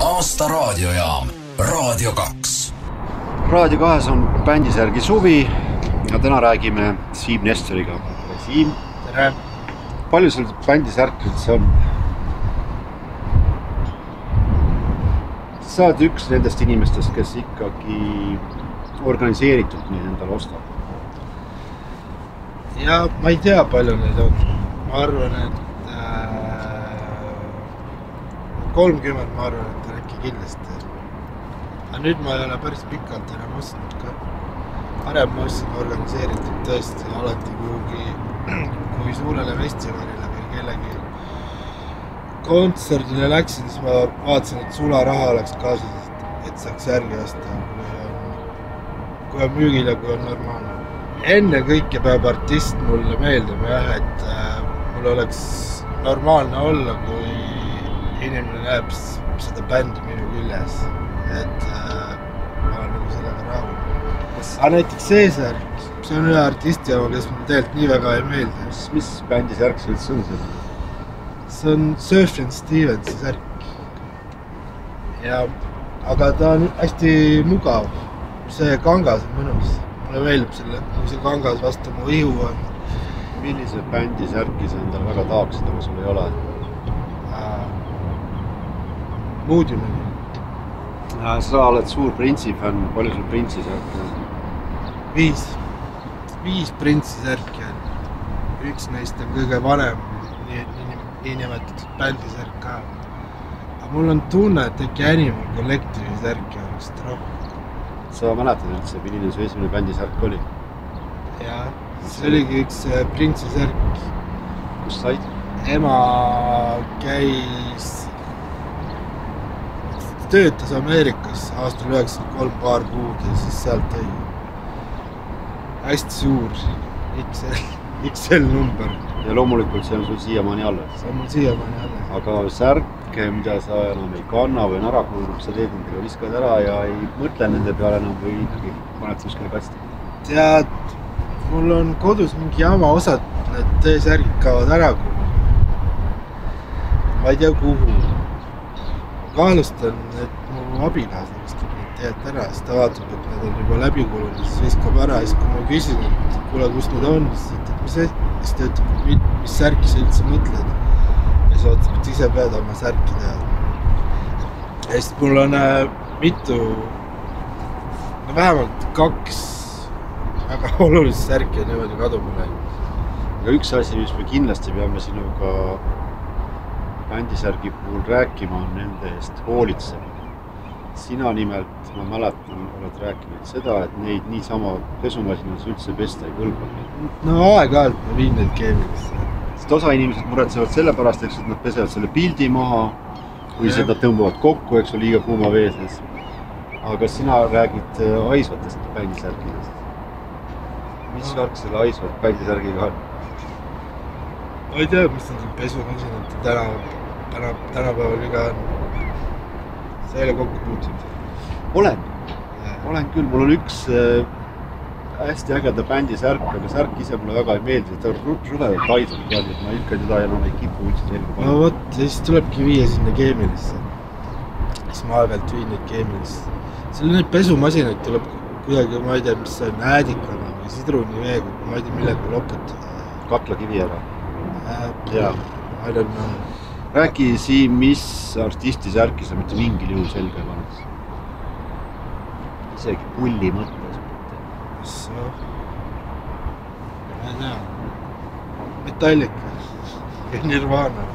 Aasta raadiojaam Raadio 2. Raadio 2 on bändisärgi suvi ja täna räägime Siim Nestoriga. Siim, tere! Palju sul bändisärk üldse on? Sa oled üks nendest inimestest, kes ikkagi organiseeritud neid endale ostab. Ja ma ei tea, palju neid on. Ma arvan, et 30 ma arvan, et on äkki kindlasti. Aga nüüd ma ei ole päris pikalt enam ostnud ka. Varem ma ostsin organiseeritud tõesti alati kuhugi, kui suurele festivalile või kellegi kontserdile läksin, siis ma vaatasin, et sularaha oleks kaasas, et saaks järgi osta, kui on müügil ja kui on normaalne. Enne kõike peab artist mulle meeldima jah, et mul oleks normaalne olla, kui inimene näeb seda bändi minu küljes, et ma olen nagu sellega rahul. Aga näiteks Seesar, see on ühe artisti oma, kes mulle tegelikult nii väga ei meeldi. Mis bändisärk see üldse on seda? See on Sufjan Stevensi särk. Aga ta on hästi mugav. See kangas on mõnus. Mulle meeldib selle, kui see kangas vastu mu ihu on. Millise bändisärki sa endale väga tahaksid, aga sul ei ole? Moodymani. Sa oled suur Prince'i fänn. Palju sul Prince'i särki on? 5 Prince'i särki on. Üks neist on kõige vanem nii nimetatud bändisärk ka. Aga mul on tunne, et äkki Animal Collective'i särki on vist rohkem. Sa mäletad üldse, milline su esimene bändisärk oli? Jaa, see oligi üks Prince'i särk. Kus said? Ema käis, töötas Ameerikas aastal 93 paar kuud ja siis sealt tõi. Hästi suur XL number. Ja loomulikult see on sul siiamaani alles. See on mul siiamaani alles. Aga särke, mida sa enam ei kanna või on ära kulunud, sa teed nendega, viskad ära ja ei mõtle nende peale enam või ikkagi paned kuskile kasti? Tead, mul on kodus mingi jama osad, need T-särgid kaovad ära kuhugi. Ma ei tea kuhu. Kaalustan, et mu abilaasa vistab neid teelt ära, siis ta vaatab, et need on juba läbi kulunud, siis viskab ära, siis kui ma küsin, et kuule, kus need on, siis ta ütleb, mis särki sa üldse mõtled. Ja siis ootab, et ise pead oma särki teada. Ja siis mul on mitu, vähemalt 2 väga olulist särki on niimoodi kaduma läinud. Aga üks asi, mis me kindlasti peame sinuga bändisärgi puhul rääkima, on nende eest hoolitsemine. Sina nimelt, ma mäletan, oled rääkinud seda, et neid niisama pesumasinas üldse pesta ei kõlba. No aeg-ajalt ma viin neid keemilisse. Sest osa inimesed muretsevad selle pärast, et nad pesevad selle pildi maha või seda tõmbavad kokku, eks liiga kuuma veeses. Aga sina räägid aisvatest bändisärgidest. Mis värk selle aisvat bändisärgiga on? Ma ei tea, mis on pesumasinad tänapäeval iga on. Sa ei ole kokku puutunud? Olen küll. Mul on üks hästi ägeda bändisärk, aga särk ise mulle väga ei meeldi. Ta on rõvedalt aisvat peal, et ma ikka teda enam ei kipu üldse selga panna. No vot, siis tulebki viia sinna keemilisse. Siis ma aeg-ajalt viin neid keemilisse. Selle neid pesumasinaid tuleb kuidagi, ma ei tea, mis see on, äädikana või sidruni veega, ma ei tea, millega loputada. Kaklakivi ära. Jaa. I don't know. Räägi Siim, mis artisti särki sa mitte mingil juhul selga ei paneks? Isegi pulli mõttes. Mis see? Ma ei tea. Metallica. Nirvana.